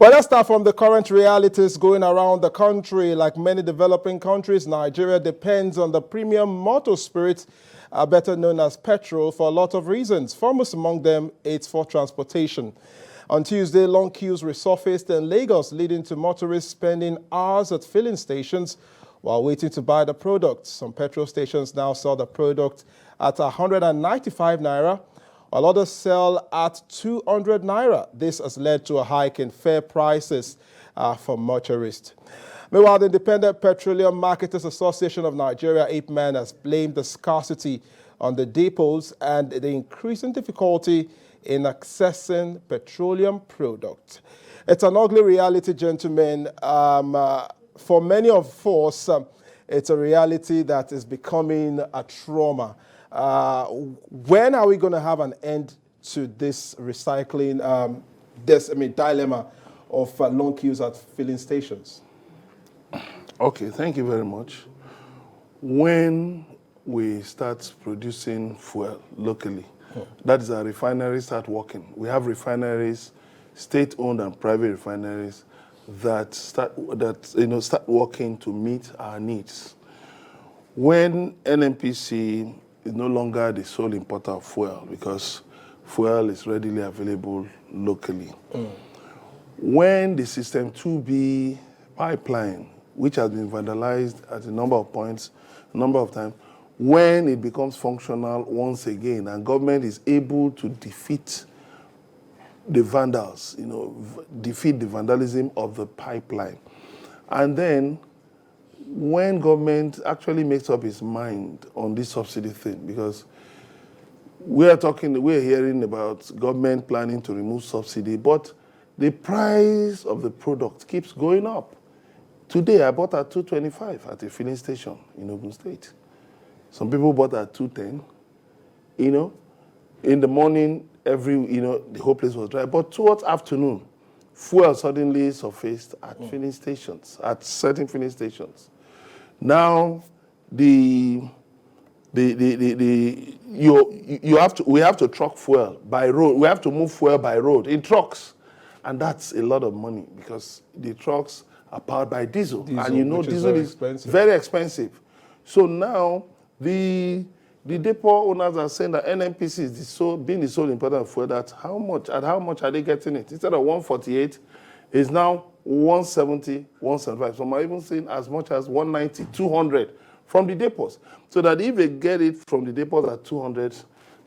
Well, let's start from the current realities going around the country. Like many developing countries, Nigeria depends on the premium motor spirit, better known as petrol, for a lot of reasons. Foremost among them, it's for transportation. On Tuesday, long queues resurfaced in Lagos, leading to motorists spending hours at filling stations while waiting to buy the product. Some petrol stations now sell the product at 195 naira, while others sell at 200 naira. This has led to a hike in fare prices for motorists. Meanwhile, the Independent Petroleum Marketers Association of Nigeria, IPMAN, has blamed the scarcity on the depots and the increasing difficulty in accessing petroleum products. It's an ugly reality, gentlemen. For many of us, it's a reality that is becoming a trauma. When are we going to have an end to this recycling, dilemma of long queues at filling stations? Okay, thank you very much. When we start producing fuel locally, that is our refineries start working. We have refineries, state-owned and private refineries, that start working to meet our needs. When NNPC is no longer the sole importer of fuel because fuel is readily available locally. When the System 2B pipeline, which has been vandalized at a number of points, a number of times, when it becomes functional once again and government is able to defeat the vandals, defeat the vandalism of the pipeline. And then when government actually makes up its mind on this subsidy thing, because we're hearing about government planning to remove subsidy, but the price of the product keeps going up. Today, I bought at 225 at a filling station in Ogun State. Some people bought at 210. In the morning, the whole place was dry. But towards afternoon, fuel suddenly surfaced at filling stations, at certain filling stations. Now, we have to truck fuel by road. We have to move fuel by road in trucks, and that's a lot of money because the trucks are powered by diesel and diesel is very expensive. So now the depot owners are saying that NNPC is being the sole importer of fuel. At how much are they getting it? Instead of 148, it's now 170, 175. Some are even saying as much as 190, 200 from the depots. So that if they get it from the depots at 200,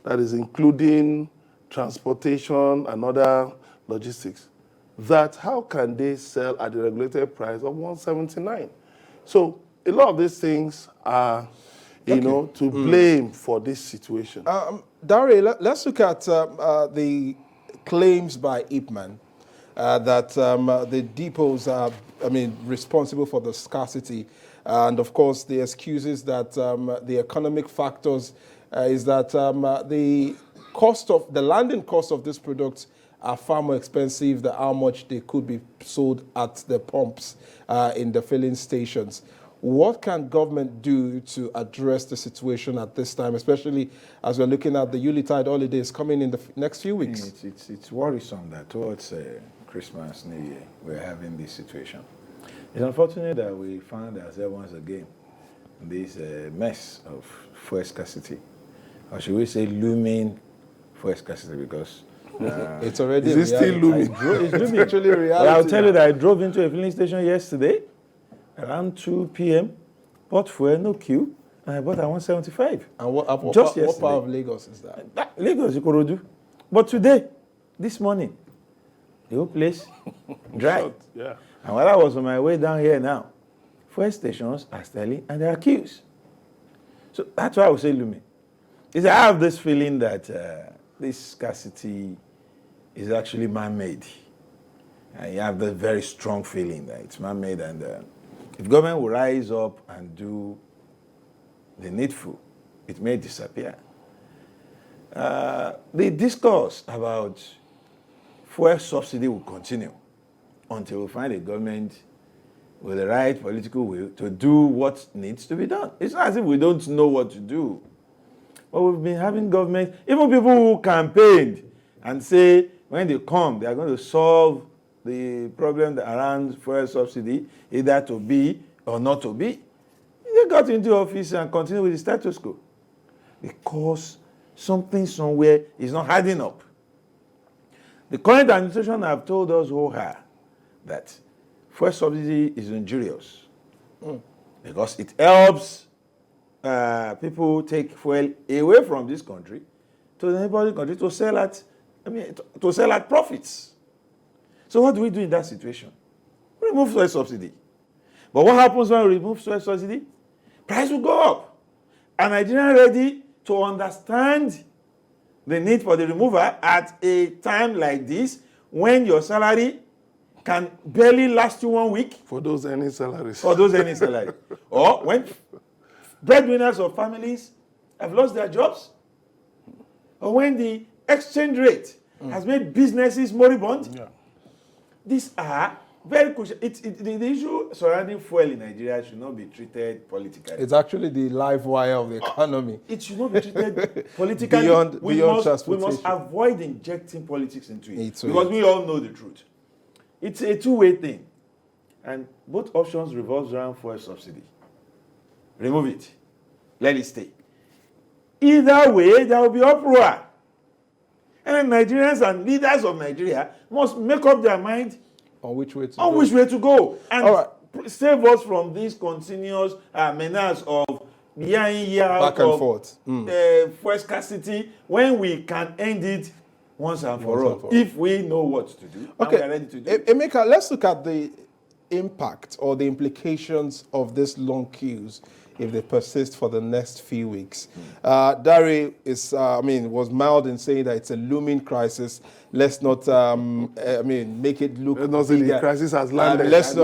that is including transportation and other logistics, that how can they sell at the regulated price of 179? So a lot of these things are, to blame for this situation. Dari, let's look at the claims by IPMAN that the depots are, responsible for the scarcity. And of course, the excuses that the economic factors is that the landing cost of these products are far more expensive than how much they could be sold at the pumps in the filling stations. What can government do to address the situation at this time, especially as we're looking at the Yuletide holidays coming in the next few weeks? It's worrisome that towards Christmas, New Year, we're having this situation. It's unfortunate that we found ourselves once again in this mess of fuel scarcity, or should we say looming fuel scarcity, because it's already is it still looming? It's looming. Actually reality. Well, I'll tell you that I drove into a filling station yesterday around 2 p.m., bought fuel, no queue, and I bought at 175. And what part of Lagos is that? Lagos, Ikorodu. But today, this morning, the whole place dry. Yeah. And while I was on my way down here now, fuel stations are selling and there are queues. So that's why I would say looming. I have this feeling that this scarcity is actually man-made. And you have this very strong feeling that it's man-made, and if government will rise up and do the needful, it may disappear. The discourse about fuel subsidy will continue until we find a government with the right political will to do what needs to be done. It's not as if we don't know what to do. But we've been having government, even people who campaigned and say when they come, they are going to solve the problem around fuel subsidy, either to be or not to be. They got into office and continued with the status quo because something somewhere is not adding up. The current administration have told us that fuel subsidy is injurious because it helps people take fuel away from this country to the neighboring country to sell at profits. So what do we do in that situation? Remove fuel subsidy. But what happens when we remove fuel subsidy? Price will go up. Are Nigerians ready to understand the need for the removal at a time like this when your salary can barely last you 1 week? For those earning salaries. For those earning salary. Or when breadwinners of families have lost their jobs? Or when the exchange rate has made businesses moribund? Yeah. These are very crucial. The issue surrounding fuel in Nigeria should not be treated politically. It's actually the live wire of the economy. It should not be treated politically. Beyond we transportation. must avoid injecting politics into it. Into because it. we all know the truth. It's a two-way thing. And both options revolves around fuel subsidy. Remove it. Let it stay. Either way, there will be uproar. And then Nigerians and leaders of Nigeria must make up their mind On which way to on go. which way to go. And All right. save us from this continuous menace of year in, year out Back and of forth. fuel scarcity when we can end it once and for all. If we know what to do and we are ready to do it. Emeka, let's look at the impact or the implications of these long queues if they persist for the next few weeks. Dari was mild in saying that it's a looming crisis. Let's not, make it look Let's not say the bigger. crisis has landed. Let's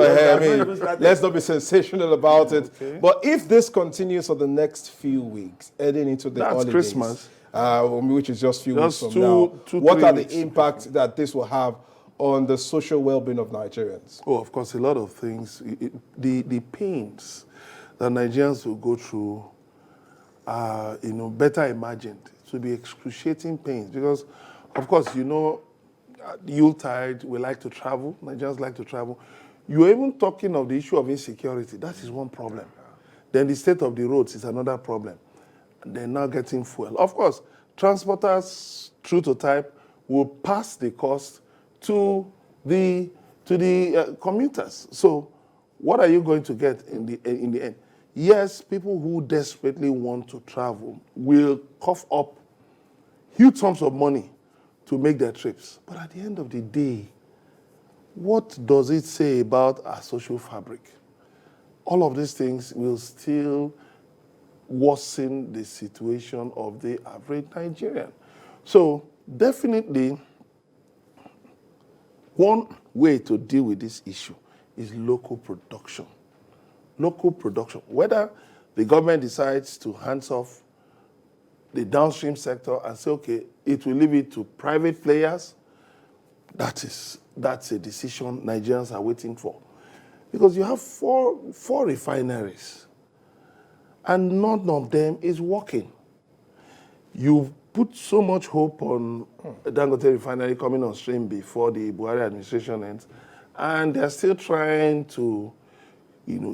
not be sensational about it. Okay. But if this continues for the next few weeks, heading into the That's holidays, Christmas. Which is just few Just weeks from now, what 3 are the weeks. impacts that this will have on the social well-being of Nigerians? Oh, of course, a lot of things. The pains that Nigerians will go through are, better imagined. It will be excruciating pains because, of course, Yuletide, we like to travel. Nigerians like to travel. You're even talking of the issue of insecurity. That is one problem. Then the state of the roads is another problem. They're now getting fuel. Of course, transporters, true to type, will pass the cost to the commuters. So, what are you going to get in the end? Yes, people who desperately want to travel will cough up huge sums of money to make their trips. But at the end of the day, what does it say about our social fabric? All of these things will still worsen the situation of the average Nigerian. So definitely, one way to deal with this issue is local production. Local production. Whether the government decides to hands off the downstream sector and say, okay, it will leave it to private players, that's a decision Nigerians are waiting for. Because you have four refineries, and none of them is working. You put so much hope on Dangote refinery coming on stream before the Buhari administration ends, and they're still trying to,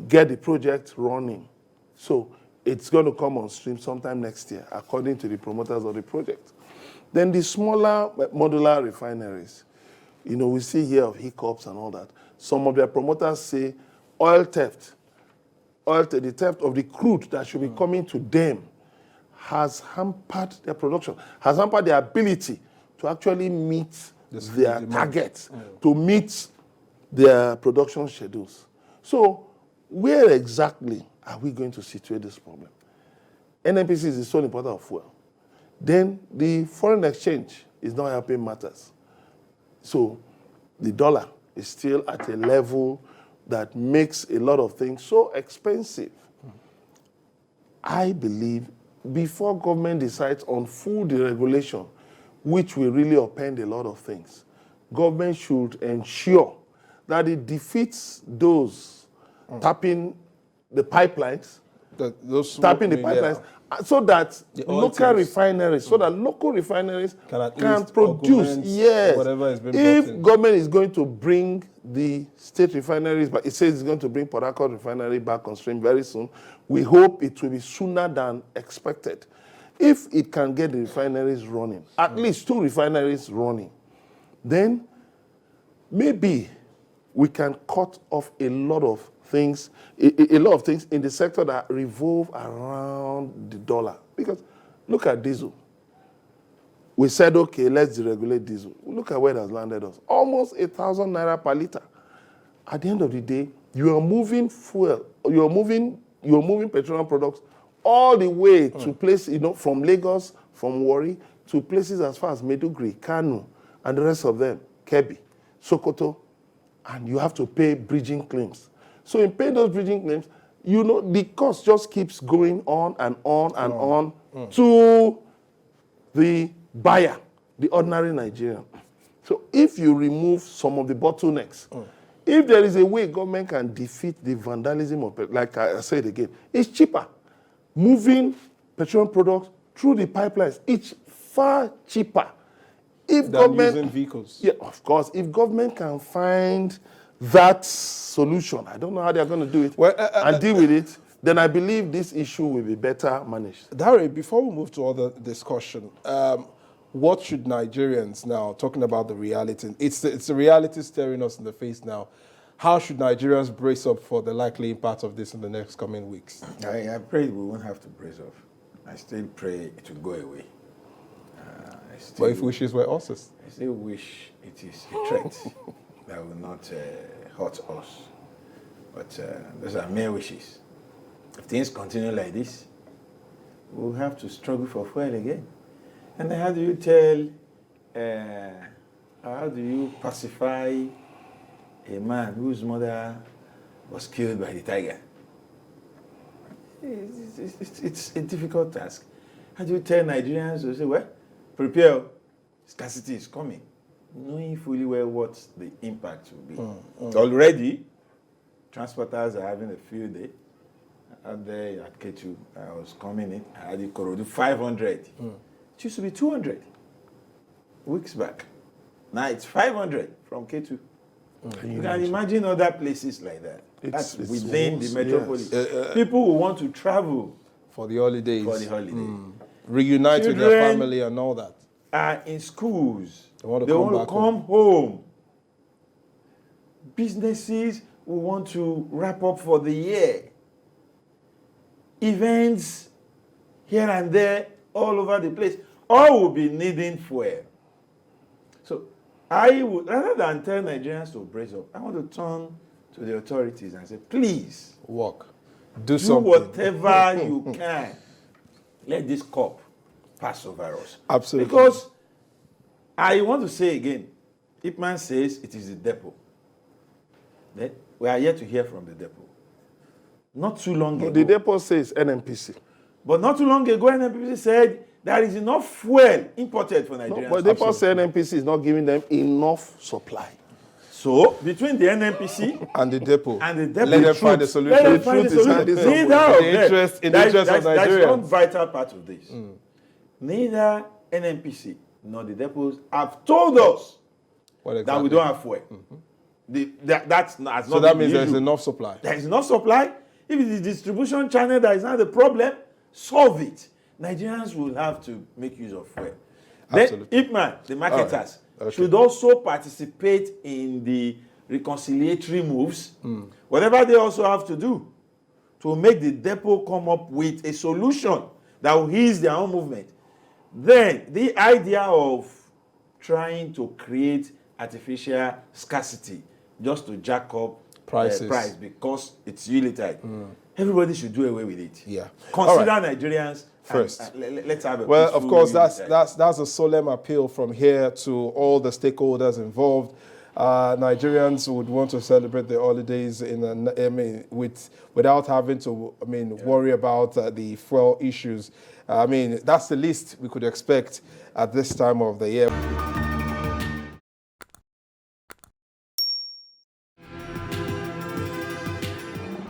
get the project running. So it's going to come on stream sometime next year, according to the promoters of the project. Then the smaller modular refineries, we see here of hiccups and all that. Some of their promoters say the theft of the crude that should be coming to them has hampered their production, has hampered their ability to actually meet their targets, to meet their production schedules. So where exactly are we going to situate this problem? NNPC is the sole importer of fuel. Then the foreign exchange is not helping matters. So the dollar is still at a level that makes a lot of things so expensive. I believe before government decides on full deregulation, which will really upend a lot of things, government should ensure that it defeats those tapping the pipelines, so that The oil local teams. refineries, so that local refineries Can at can least produce. augment Yes. whatever is being brought If in. government is going to bring the state refineries, but it says it's going to bring Port Harcourt refinery back on stream very soon, we hope it will be sooner than expected. If it can get the refineries running, at least 2 refineries running, then maybe we can cut off a lot of things, a lot of things in the sector that revolve around the dollar. Because look at diesel. We said, okay, let's deregulate diesel. Look at where it has landed us. Almost 1,000 naira per liter. At the end of the day, you are moving fuel, you are moving petroleum products all the way to places, from Lagos, from Warri, to places as far as Maiduguri, Kano, and the rest of them, Kebbi, Sokoto, and you have to pay bridging claims. So in paying those bridging claims, the cost just keeps going on and on and on to the buyer, the ordinary Nigerian. So if you remove some of the bottlenecks, if there is a way government can defeat the vandalism of, like I said again, it's cheaper. Moving petroleum products through the pipelines, it's far cheaper. If Than using vehicles. Yeah, of course. If government can find that solution, I don't know how they're going to do it, and deal with it, then I believe this issue will be better managed. Dari, before we move to other discussion, what should Nigerians now, talking about the reality, it's the reality staring us in the face now, how should Nigerians brace up for the likely impact of this in the next coming weeks? I pray we won't have to brace off. I still pray it will go away. But if wishes were horses? I still wish it is a threat that will not hurt us. But those are mere wishes. If things continue like this, we'll have to struggle for fuel again. And then how do you pacify a man whose mother was killed by the tiger? It's a difficult task. How do you tell Nigerians to say, well, prepare, scarcity is coming, knowing fully well what the impact will be? Already, transporters are having a field day. Out there at K2, I was coming in, I had the Korodu 500. It used to be 200 weeks back. Now it's 500 from K2. You can imagine other places like that. That's within the metropolis. Yes. People who want to travel For the holidays. Children Reunite with their family and all that. are in schools. They want to come come back home. Businesses will want to wrap up for the year. Events here and there, all over the place. All will be needing fuel. So I would, rather than tell Nigerians to brace up, I want to turn to the authorities and say, please, Work. Do do something. whatever you can. Let this cup pass over us. Absolutely. Because I want to say again, Ipman says it is the depot. Then we are yet to hear from the depot. Not too long ago. The depot says NNPC. But not too long ago, NNPC said there is enough fuel imported for Nigerians. But the depot said NNPC is not giving them enough supply. So, between the NNPC And the depot. and the depot, Let them find the let solution. them The find the truth is solution. hiding Neither somewhere. of In the them. interest of That's Nigerians. one vital part of this. Neither NNPC nor the depots have told us What that exactly? we don't have fuel. That's not, So that means there's enough supply. There is enough supply. If it is distribution channel that is not the problem, solve it. Nigerians will have to make use of fuel. Absolutely. Then Ipman, the marketers, Okay. should also participate in the reconciliatory moves, whatever they also have to do to make the depot come up with a solution that will ease their own movement. Then the idea of trying to create artificial scarcity just to jack up Prices. price because it's Unitide. Everybody should do away with it. Yeah. Consider All right. Nigerians First. let's have a Well, of peaceful course, Unitide. that's a solemn appeal from here to all the stakeholders involved. Nigerians would want to celebrate their holidays without having to worry about the fuel issues. That's the least we could expect at this time of the year.